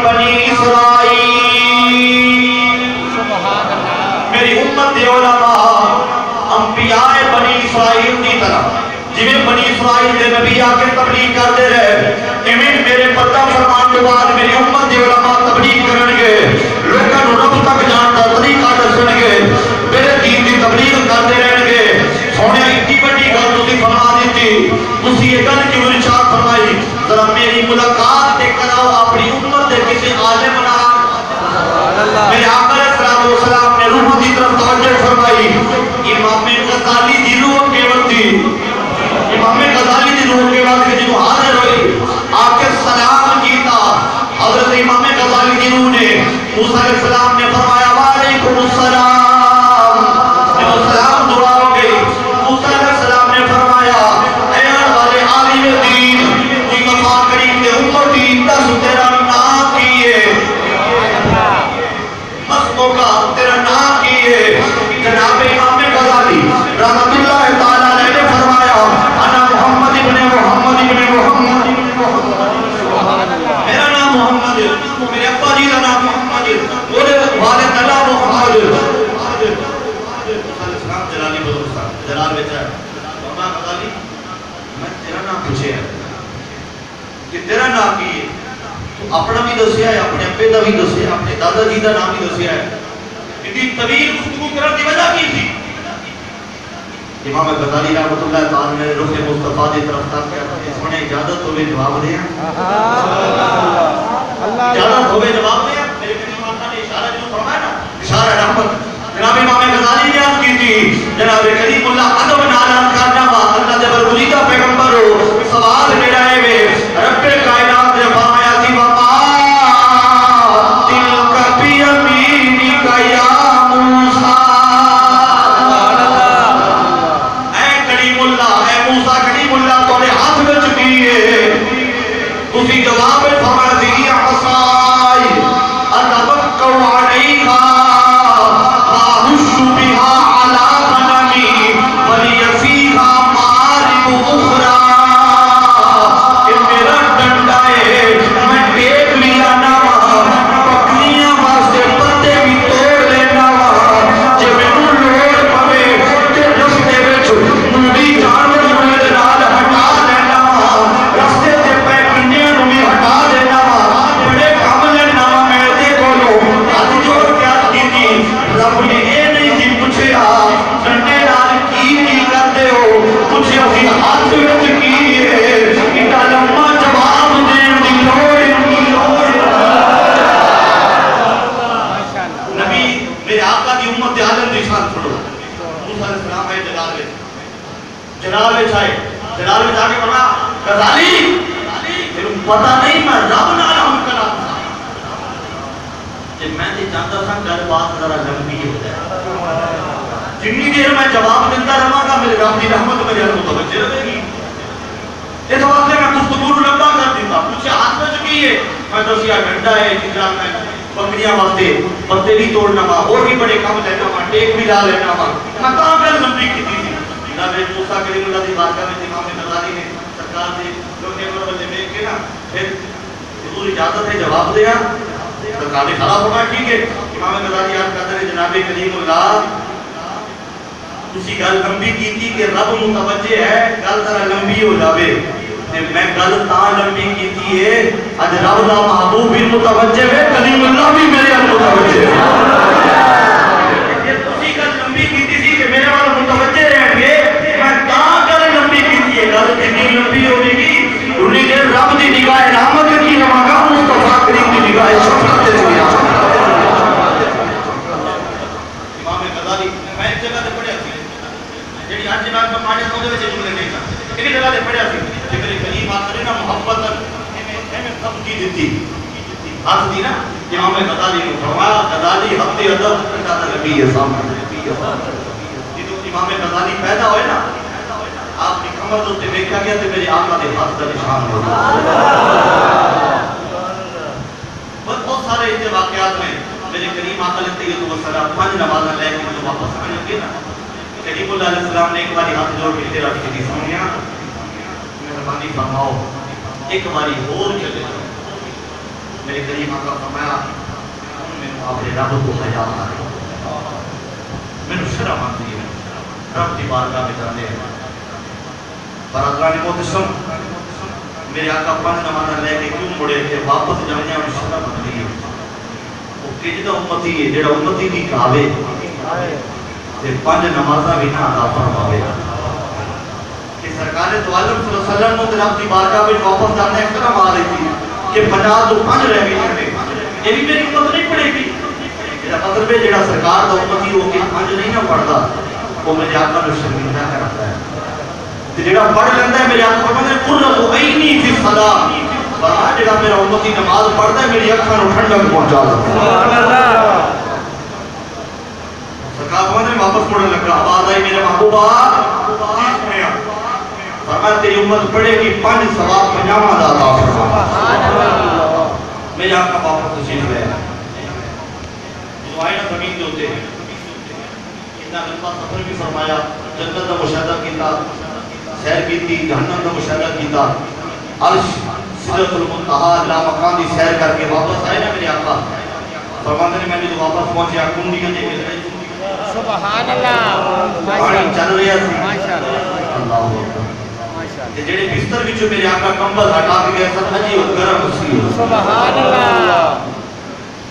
بنی اسرائیل، میری امت دے علماء انبیاء بنی اسرائیل دی طرح جویں بنی اسرائیل دے نبی آ کے تبلیغ کرتے رہے، ایویں میرے پتہ فرمان کے بعد میری امت دے علماء تبلیغ کرن گے، لوگاں نوں رب تک جان دا طریقہ دسن گے، میرے دین دی تبلیغ کرتے رہن گے۔ سونے اتنی بڑی گل تسی فرما دیتی، تسی یہ گل کیوں ارشاد فرمائی؟ ذرا میری ملاقات تے کراؤ اپنی امت دے کسی عالم نال۔ میرے آقا علیہ السلام نے روح دی طرف توجہ فرمائی، امام غزالی دی روح کے وقت تھی، امام غزالی دی روح کے وقت جنہوں حاضر ہوئی آ کے سلام کیتا، حضرت امام غزالی دی روح نے موسیٰ علیہ السلام نے فرمایا وعلیکم السلام، جب سلام دعا ہو گئی موسیٰ علیہ السلام نے فرمایا اے والے عالم دین مصطفیٰ کریم کے امتی دس تیرا نام کیے، بس موقع تیرا نام کیے۔ جناب امام غزالی رحمت اللہ تعالیٰ علیہ نے فرمایا انا محمد ابن محمد ابن محمد، میرا نام محمد، میرے ابا جی کا نام محمد، میرے والد کا نام محمد۔ جلالی بزرگ صاحب جلال بیچا ہے امام غزالی میں تیرا نام پوچھے ہے کہ تیرا نام کی ہے، تو اپنا بھی دسیا ہے، اپنے ابے دا بھی دسیا ہے، اپنے دادا جی دا نام بھی دسیا ہے، اتنی طویل گفتگو کرنے کی وجہ کی تھی؟ امام غزالی رحمت اللہ تعالیٰ نے رخ مصطفیٰ دی طرف تک کیا کہ سونے اجازت ہوئے جواب دیا، اجازت ہوئے جواب دیا۔ میرے کریم آقا نے اشارہ جو فرمایا نا، اشارہ رحمت، جناب امام غزالی نے عرض کی تھی جناب کریم اللہ ادب نالان کرنا وا اللہ دے برگزیدہ پیغمبر ہو، سوال میرا ہے وے رب کائنات نے فرمایا تھی وما تلک بیمینک یا موسیٰ، اے کریم اللہ، اے موسیٰ کریم اللہ تمہیں ہاتھ میں چکی ہے، اسی جواب میں فرمایا تھی عصائی اتوکل علیہا واہش بہا علی غنمی ولی فیہا مارب اخری، کہ میرا ڈنڈا ہے میں ٹیک لیا نا بکریاں واسطے پتے بھی توڑ لینا، جے مینوں لوڑ پوے تے رستے وچ موڑی جانور میرے نال ہٹا لینا، رستے تے پے کنیاں نوں بھی ہٹا دینا، بڑے کم لینا میں دے کولوں ہاتھ جوڑ کے عرض کیتی رب نے اے نہیں سی پوچھیا ڈنڈے نال کی کرتے ہو، پوچھیا سی ہاتھ وچ کی ہے، ایڈا لمبا جواب دین دی لوڑ نبی میرے آقا دی امت عالم دی شان پڑھو۔ موسیٰ علیہ السلام آئے جلال وچ آئے، جلال وچ آ کے فرمایا غزالی تینوں پتہ نہیں میں رب نال ہم کلام کہ میں تے چاہتا تھا گل بات ذرا لمبی ہو جائے، جتنی دیر میں جواب دیتا رہا گا میرے رب دی رحمت میرے حل متوجہ رہے گی، اس واسطے میں گفتگو لمبا کر دیتا، پوچھے ہاتھ میں چکی ہے، میں دسیا ڈنڈا ہے جتنا میں بکریاں واسطے پتے بھی توڑنا وا، اور بھی بڑے کام لینا وا، ٹیک بھی لا لینا وا، میں کہاں گل لمبی کی تھی جناب موسیٰ کریم اللہ دی بارگاہ میں امام غزالی نے سرکار دے لوٹے پر والے دیکھ کے نا پھر حضور اجازت ہے جواب دیا، سرکار نے کھڑا فرمایا ٹھیک ہے، امام غزالی یاد کرتے ہیں جناب کریم اللہ اسی گل لمبی کی تھی کہ رب متوجہ ہے گل ذرا لمبی ہو جاوے، میں گل تاں لمبی کی تھی ہے اج رب دا محبوب بھی متوجہ ہے، کریم اللہ بھی میرے حل متوجہ ہے، اسی گل لمبی کی تھی کہ میرے حل متوجہ رہیں گے، میں تاں گل لمبی کی تھی ہے، گل کتنی لمبی ہوگی گی انہی کہ رب دی نگاہ رحمت کی رواگاہ مصطفیٰ کریم دی نگاہ شفقت دے دیا۔ امام غزالی میں ایک جگہ دے پڑھیا تھی جیڑی آج جناب کا پاڑے سوندے وچ جملے نہیں تھا، ایک جگہ دے پڑھیا تھی کہ میرے کریم آقا نے نا محبت میں سب کی دیتی ہاتھ دی نا امام غزالی نے فرمایا غزالی حق دی ادب کرتا نبی ہے سامنے، جدوں امام غزالی پیدا ہوئے نا آپ کی کمر دوتے دیکھا گیا تو میرے آقا دے ہاتھ دا نشان ہو گیا۔ بہت سارے ایسے واقعات میں میرے کریم آقا علیہ السلام 5 نمازیں لے کے جو واپس آنے لگے نا، کریم اللہ علیہ السلام نے ایک باری ہاتھ جوڑ کے تیرا کی سامنے مہربانی فرماؤ ایک باری اور چلے جاؤ، میرے کریم آقا فرمایا میں اپنے رب کو حیا آ رہی میں شرم آتی ہے رب کی بارگاہ میں جانے ہیں برادران محترم میرے آقا پانچ نمازاں لے کے کیوں مڑے کہ واپس جانے اور شرم آتی ہے وہ کجدہ امتی ہے جڑا امتی کی کعبے تے پانچ نمازاں بھی نہ ادا فرماوے کہ سرکار دو عالم صلی اللہ علیہ وسلم نے رب کی بارگاہ میں واپس جانے ایک طرح آ رہی تھی کہ 50 تو 5 رہ گئی ہیں یہ بھی میری امت نہیں پڑے گی میرا مطلب ہے جڑا سرکار دا امتی ہو کے 5 نہیں نہ پڑھتا وہ میرے آقا کو شرمندہ کرتا ہے تے جڑا پڑھ لیندہ ہے میرے آقا فرماتے ہیں قرۃ عینی فی الصلاۃ فرمایا جڑا میرا امتی نماز پڑھتا ہے میری اکھاں نوں ٹھنڈک پہنچا دیتا ہے سبحان اللہ سرکار نے واپس پڑھنے لگا آواز آئی میرے محبوبہ فرمایا تیری امت پڑھے گی 5 ثواب 50 دا عطا فرما میرے آقا واپس تشریف لے آئے جو آئے نا زمین دے ہوتے ہیں اتنا لمبا سفر بھی فرمایا جنت کا مشاہدہ کیتا سیر کیتی جہنم کا مشاہدہ کیتا عرش سدرۃ المنتہا لا مکان دی سیر کر کے واپس آئے نا میرے آقا فرماتے ہیں میں نے واپس پہنچیا کنڈیاں دے کے سبحان اللہ پانی چل رہا سی اللہ اکبر تے جڑے بستر وچوں میرے آقا کمبل ہٹا کے گئے سن حجی اور گرم سی سبحان اللہ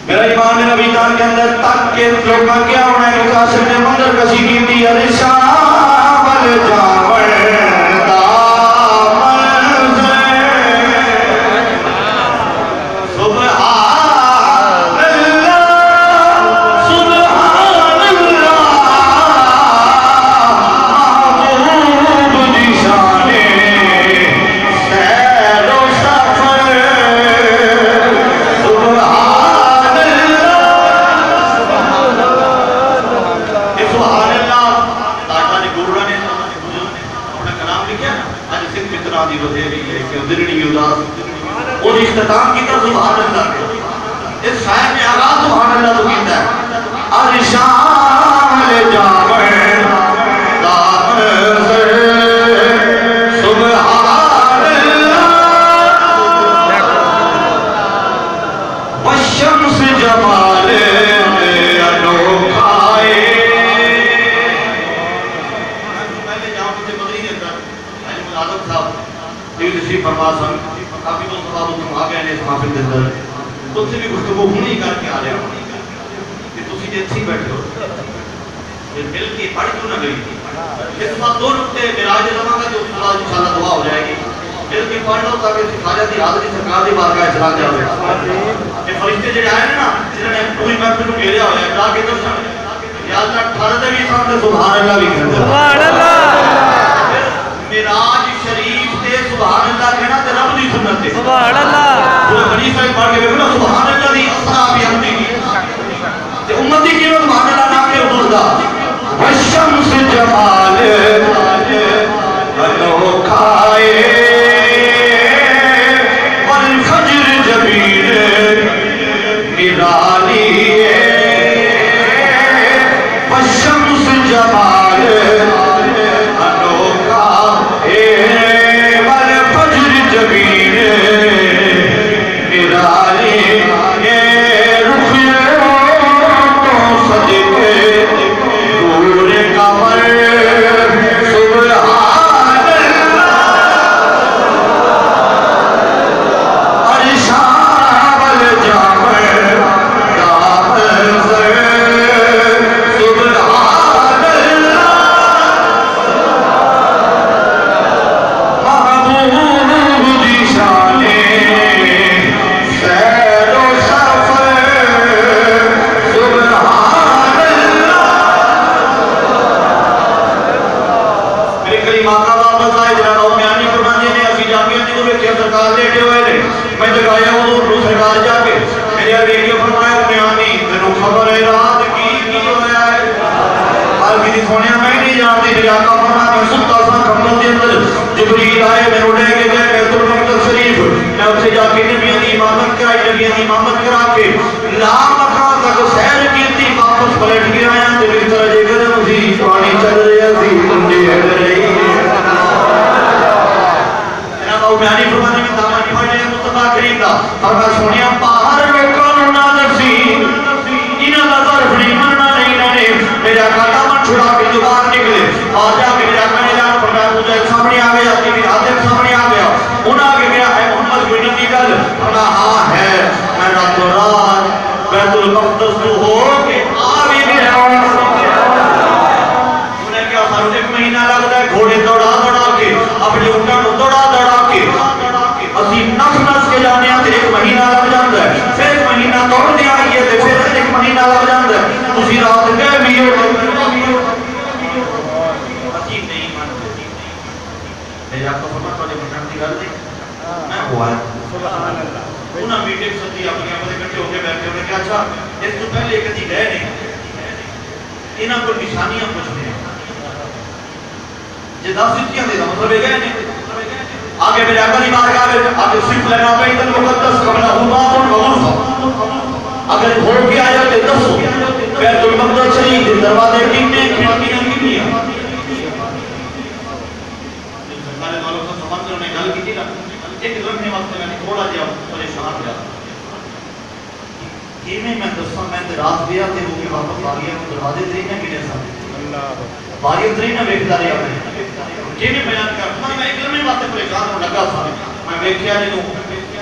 میرا امام نبی جان کے اندر تک کے لوکاں کیا ہونا ہے قاسم نے منظر کشی کیتی ارشا ول جاور دامن سے سبحان اللہ سبحان اللہ محبوب دی شان سیر و سفر سبحان دی بدھیری ہے کہ دلنی اداس اور اختتام کی طرف سبحان اللہ اس شاعر نے آغاز سبحان اللہ تو کیتا ہے ارشان جاور دامن سے سبحان اللہ والشمس جمال انوکھائے پہلے جاؤں مجھے مدری کے اندر آدم صاحب دیو جسی فرماسن کافی دو صحابہ تم آگئے ہیں اس محفل کے اندر تم سے بھی گفتگو ہونی کر کے آ رہے ہوں کہ تسی جی اچھی بیٹھے ہو یہ مل کی پڑھ کیوں نہ گئی اس بات 2 نقطے معراج زمان کا جو انشاءاللہ دعا ہو جائے گی مل کی پڑھ لو تاکہ خواجہ دی حاضری سرکار دی بارگاہ چلا جاوے یہ فرشتے جڑے آئے نا جنہوں نے پوری محفل کو گھیریا ہوا ہے اللہ کے درشن یا اللہ 18 بھی سامنے سبحان اللہ بھی کہتے ہیں سبحان اللہ معراج شریف تے سبحان اللہ کہنا تے رب دی سنت تے سبحان اللہ پورے حدیث میں پڑھ کے دیکھو نا سبحان اللہ دی اسرا بھی ہم دی تے امتی کی سبحان اللہ نام کے حضور دا والشمس جمال انوکھائے والفجر جبین نرالی والشمس جمال سونیا نال نازک سی انہاں دا ظرف نہیں مننا نہیں نے میرا کاٹا من چھڑا کے جو باہر نکلے آ جا کے میرا کنے جان فرمایا مجھے سامنے آ گیا کہ میرا حاضر سامنے آ گیا انہاں کے میرا ہے محمد کوئی نہیں گل فرمایا ہاں ہے میں راتوں رات بیت المقدس تو ہو کے آ بھی گیا انہیں کیا سارے ایک مہینہ لگتا ہے گھوڑے دوڑا دوڑا کے اپنے اونٹاں دوڑا دوڑا کے اسی نس نس کے جانے آتے ایک مہینہ لگ جاندہ ہے پھر ایک مہینہ توڑ دیا آئیے تھے پھر ایک مہینہ لگ جاندہ ہے تسی رات گئے بھی ہو عجیب نہیں مانتے میرے آپ کو فرما توڑے مشان دی گل نہیں میں ہوا ہے سبحان اللہ انہاں میٹنگ ستی اپنی اپنے کٹھے ہو کے بیٹھے انہیں کہا اچھا اس تو پہلے کدی گئے نہیں انہاں کو نشانیاں پوچھنے ہیں یہ 10 سٹیاں دے دا مطلب گئے نہیں آگے میرے اگلی بات آگے صرف لینا بیت المقدس قبلہ حباب وغرفہ اگر ہو کے آیا کہ دسو بیت المقدس شریف دروازے کتنے کھڑکیاں کتنی ہیں سرکارے والوں سے سمجھنے نے گل کی تھی نا ایک رکھنے وقت میں نے تھوڑا جا پریشان گیا کیویں میں دساں میں رات گیا تے وہ کے واپس آ گیا دروازے تری نہ گنے سن باری تری نہ ویکھدا رہیا میں بیان کر میں ایک لمحے واسطے پریشان ہو لگا تھا میں دیکھیا جنوں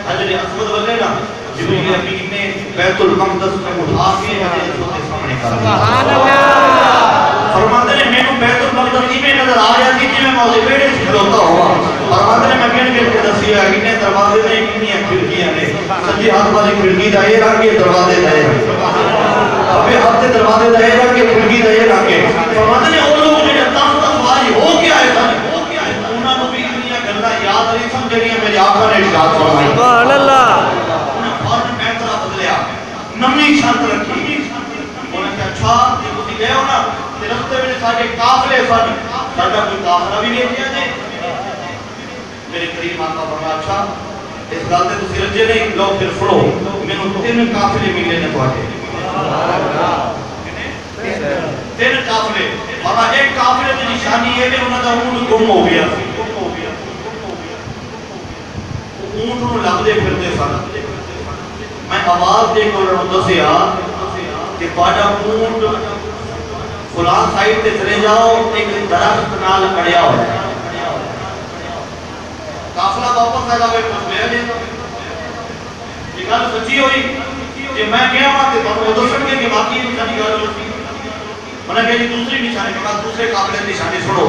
حضرت اسود والے نا جبریل امین نے بیت المقدس میں اٹھا کے حضرت کے سامنے کر دیا سبحان اللہ فرماتے نے میں کو بیت المقدس میں نظر آ رہا تھی کہ میں موضوع بیٹے سے کھلوتا ہوا فرماتے نے میں کہنے کے دسیا کہ نے دروازے میں کتنی کھڑکیاں نے سجی ہاتھ والی کھڑکی دائے رکھ کے دروازے دائے ابے ہاتھ سے دروازے دائے رکھ کے کھڑکی دائے رکھ کے فرماتے نے وہ لوگ جو تاس تفاری ہو کے آئے تھے انہاں کو بھی اتنی گلیں یاد نہیں سمجھنی میرے آقا نے ارشاد فرمایا سبحان اللہ انہاں فوراً بیترا بدلیا نمی شرط رکھی انہاں کہ اچھا یہ تسی گئے ہو نا تے رستے میں ساڈے قافلے سن ساڈا کوئی قافلہ بھی ویکھیا جے میرے کریم آقا فرمایا اچھا اس گل تے تسی رجے نہیں لو پھر پڑھو مینوں 3 قافلے ملے نے تواڈے سبحان اللہ 3 قافلے بابا ایک قافلے کی نشانی ہے کہ انہاں دا اونٹ گم ہو گیا اونٹ نوں لبدے پھردے سن میں آواز دے کے انہاں نوں دسیا کہ تہاڈا اونٹ فلاں سائیڈ تے چلے جاؤ ایک درخت نال اڑیا ہوا ہے قافلہ واپس آیا ہوئے کچھ لے لے یہ گل سچی ہوئی کہ میں گیا وہاں تے تانوں دسن گے کہ واقعی نشانی گل ہوئی انہاں نے کہا جی دوسری نشانی کے بعد دوسرے قافلے کی نشانی سنو